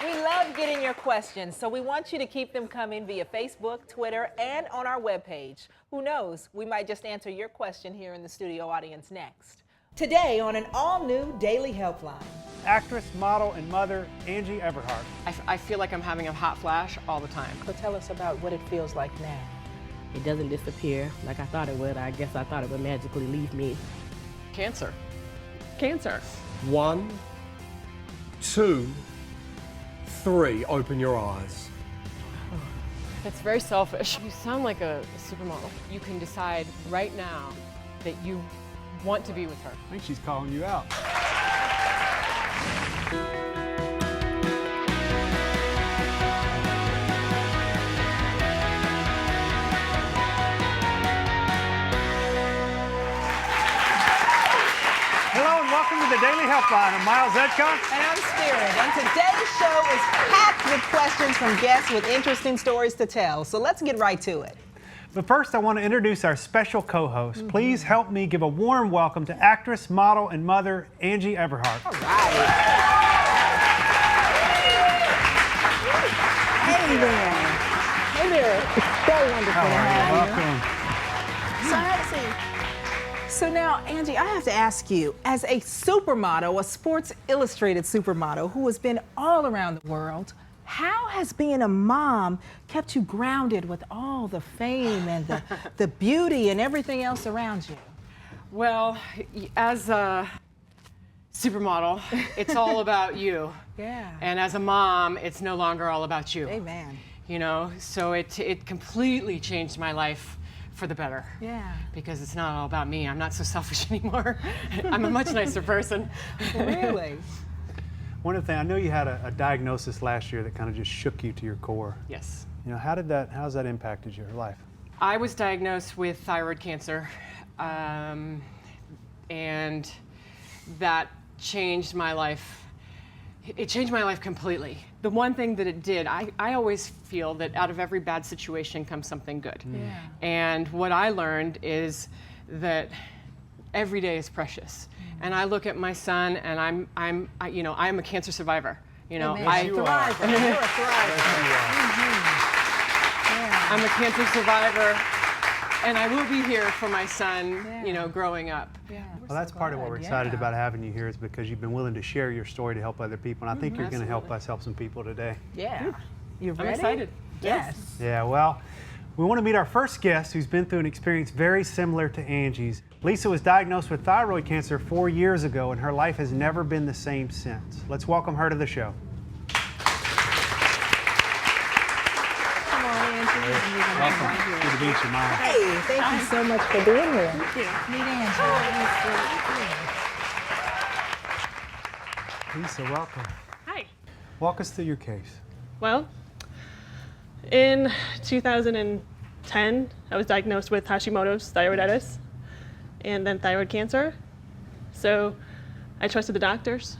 We love getting your questions, so we want you to keep them coming via Facebook, Twitter, and on our webpage. Who knows, we might just answer your question here in the studio audience next. Today on an all-new Daily Helpline. Actress, model, and mother, Angie Everhart. I feel like I'm having a hot flash all the time. So tell us about what it feels like now. It doesn't disappear like I thought it would. I guess I thought it would magically leave me. Cancer. Cancer. 1, 2, 3, open your eyes. That's very selfish. You sound like a supermodel. You can decide right now that you want to be with her. I think she's calling you out. Hello and welcome to the Daily Helpline. I'm Miles Edcock. And I'm Spirit. And today's show is packed with questions from guests with interesting stories to tell. So let's get right to it. But first, I want to introduce our special co-host. Please help me give a warm welcome to actress, model, and mother, Angie Everhart. All right. Hey there. Hey there. It's so wonderful to have you. Welcome. So have a seat. So now, Angie, I have to ask you, as a supermodel, a Sports Illustrated supermodel who has been all around the world, how has being a mom kept you grounded with all the fame and the beauty and everything else around you? Well, as a supermodel, it's all about you. Yeah. And as a mom, it's no longer all about you. Amen. You know, so it completely changed my life for the better. Yeah. Because it's not all about me. I'm not so selfish anymore. I'm a much nicer person. Really? One of the things, I know you had a diagnosis last year that kind of just shook you to your core. Yes. You know, how's that impacted your life? I was diagnosed with thyroid cancer, and that changed my life. It changed my life completely. The one thing that it did, I always feel that out of every bad situation comes something good. Yeah. And what I learned is that every day is precious. And I look at my son, and I'm a cancer survivor. You know, Amen. You're a thriver. You're a thriver. Yeah. I'm a cancer survivor, and I will be here for my son, Yeah. you know, growing up. Yeah. Well, that's part of what we're excited about having you here is because you've been willing to share your story to help other people. And I think you're going to help us help some people today. Yeah. You ready? I'm excited. Yes. Yeah, well, we want to meet our first guest who's been through an experience very similar to Angie's. Lisa was diagnosed with thyroid cancer 4 years ago, and her life has never been the same since. Let's welcome her to the show. Come on, Angie. Welcome. Good to meet you, Mom. Hey, thank you so much for being here. Thank you. Meet Angie. Lisa, welcome. Hi. Walk us through your case. Well, in 2010, I was diagnosed with Hashimoto's thyroiditis and then thyroid cancer. So I trusted the doctors.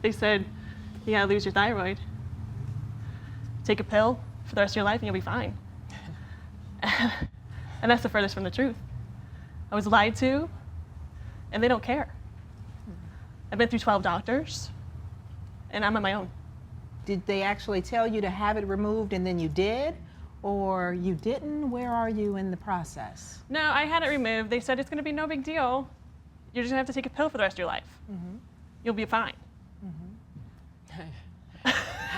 They said, you gotta lose your thyroid. Take a pill for the rest of your life and you'll be fine. And that's the furthest from the truth. I was lied to, and they don't care. I've been through 12 doctors, and I'm on my own. Did they actually tell you to have it removed and then you did? Or you didn't? Where are you in the process? No, I had it removed. They said it's going to be no big deal. You're just going to have to take a pill for the rest of your life. Mm-hmm. You'll be fine.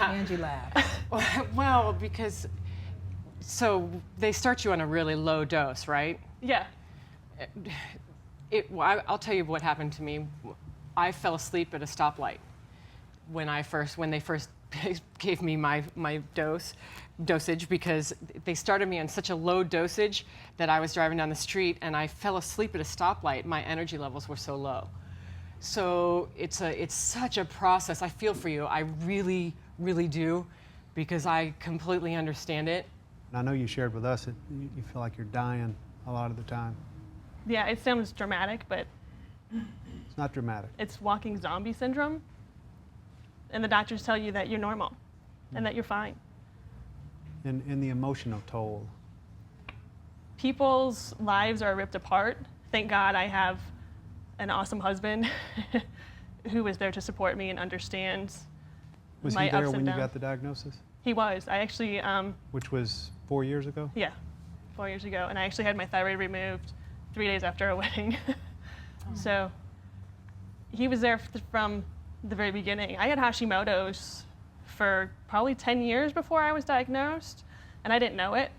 Angie laughed. Well, because, so they start you on a really low dose, right? Yeah. I'll tell you what happened to me. I fell asleep at a stoplight when they first gave me my dosage because they started me on such a low dosage that I was driving down the street and I fell asleep at a stoplight. My energy levels were so low. So it's such a process. I feel for you. I really, really do, because I completely understand it. And I know you shared with us that you feel like you're dying a lot of the time. Yeah, it sounds dramatic, but It's not dramatic. it's walking zombie syndrome. And the doctors tell you that you're normal and that you're fine. And the emotional toll. People's lives are ripped apart. Thank God I have an awesome husband who is there to support me and understands Was my he there ups when and you downs. got the diagnosis? He was. I actually, Which was 4 years ago? yeah, 4 years ago. And I actually had my thyroid removed 3 days after our wedding. So he was there from the very beginning. I had Hashimoto's for probably 10 years before I was diagnosed, and I didn't know it.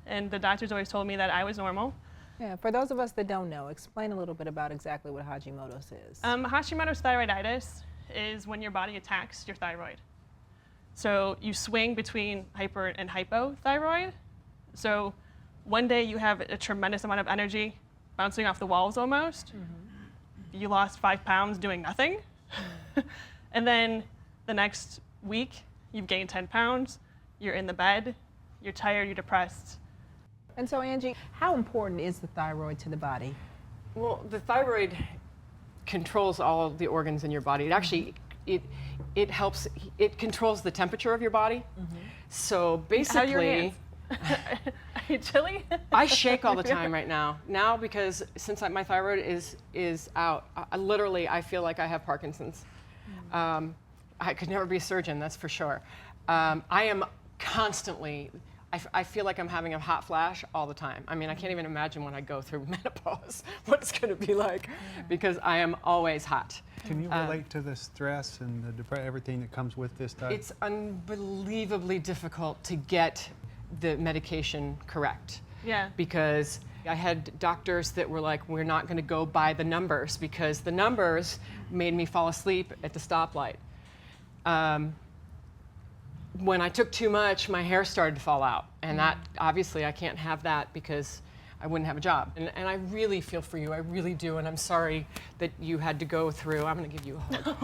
And the doctors always told me that I was normal. Yeah, for those of us that don't know, explain a little bit about exactly what Hashimoto's is. Hashimoto's thyroiditis is when your body attacks your thyroid. So you swing between hyper and hypothyroid. So one day you have a tremendous amount of energy bouncing off the walls almost. You lost 5 pounds doing nothing. And then the next week you've gained 10 pounds, you're in the bed, you're tired, you're depressed. And so, Angie, how important is the thyroid to the body? Well, the thyroid controls all of the organs in your body. It actually, it helps, it controls the temperature of your body. So How are your basically, hands? Are you chilly? I shake all the time right now. Now because since my thyroid is out, literally I feel like I have Parkinson's. I could never be a surgeon, that's for sure. I am constantly, I feel like I'm having a hot flash all the time. I mean, I can't even imagine when I go through menopause what it's going to be like because I am always hot. Can you relate to the stress and the everything that comes with this diet? It's unbelievably difficult to get the medication correct. Yeah. Because I had doctors that were like, we're not going to go by the numbers because the numbers made me fall asleep at the stoplight. When I took too much, my hair started to fall out. And that, obviously, I can't have that because I wouldn't have a job. And I really feel for you, I really do. And I'm sorry that you had to go through. I'm going to give you a hug.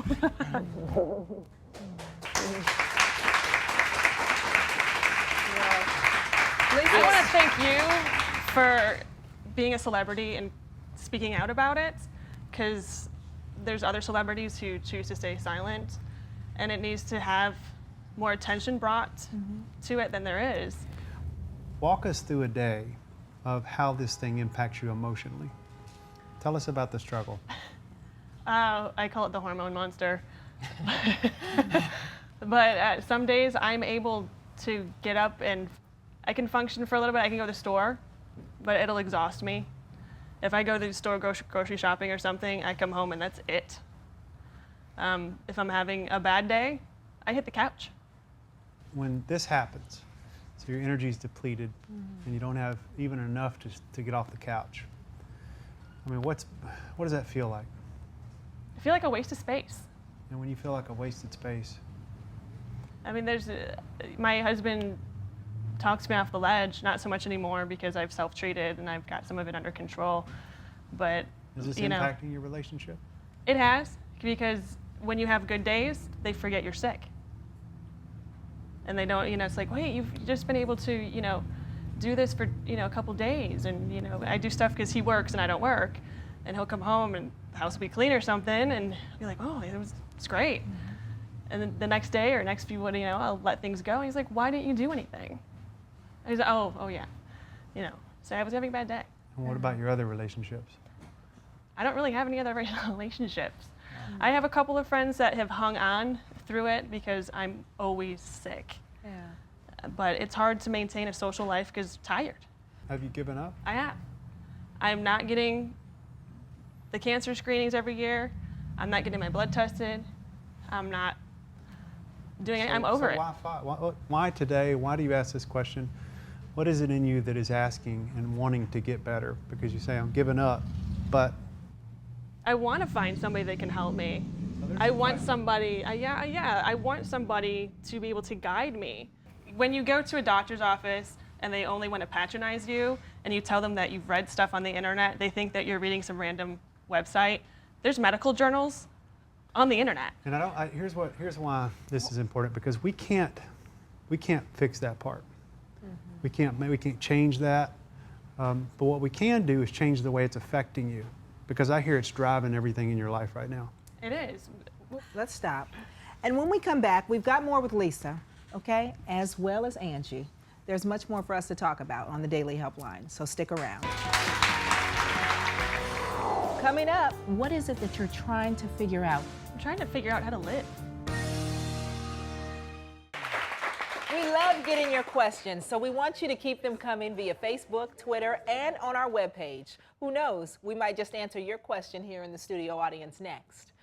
I want to thank you For being a celebrity and speaking out about it, because there's other celebrities who choose to stay silent, and it needs to have more attention brought to it than there is. Walk us through a day of how this thing impacts you emotionally. Tell us about the struggle. I call it the hormone monster. But some days I'm able to get up and I can function for a little bit. I can go to the store, but it'll exhaust me. If I go to the store grocery shopping or something, I come home and that's it. If I'm having a bad day, I hit the couch. When this happens, so your energy is depleted and you don't have even enough to get off the couch, I mean, what does that feel like? I feel like a waste of space. And when you feel like a wasted space, I mean, my husband talks me off the ledge, not so much anymore because I've self-treated and I've got some of it under control. But, is this you know, impacting your relationship? it has, because when you have good days, they forget you're sick. And they don't, it's like, wait, you've just been able to, do this for, a couple days. And, I do stuff because he works and I don't work. And he'll come home and the house will be clean or something. And I'll be like, oh, it's great. And then the next day or next few, I'll let things go. And he's like, why didn't you do anything? And he's like, oh yeah. So I was having a bad day. And what about your other relationships? I don't really have any other relationships. I have a couple of friends that have hung on through it because I'm always sick. Yeah. But it's hard to maintain a social life because I'm tired. Have you given up? I have. I'm not getting the cancer screenings every year. I'm not getting my blood tested. I'm not doing it. I'm over it. Why today? Why do you ask this question? What is it in you that is asking and wanting to get better? Because you say, I'm giving up, but I want to find somebody that can help me. I want somebody, I want somebody to be able to guide me. When you go to a doctor's office and they only want to patronize you and you tell them that you've read stuff on the internet, they think that you're reading some random website. There's medical journals on the internet. And here's why this is important, because we can't fix that part. We can't change that. But what we can do is change the way it's affecting you, because I hear it's driving everything in your life right now. It is. Let's stop. And when we come back, we've got more with Lisa, okay, as well as Angie. There's much more for us to talk about on the Daily Helpline, so stick around. Coming up, what is it that you're trying to figure out? I'm trying to figure out how to live. We love getting your questions, so we want you to keep them coming via Facebook, Twitter, and on our webpage. Who knows, we might just answer your question here in the studio audience next.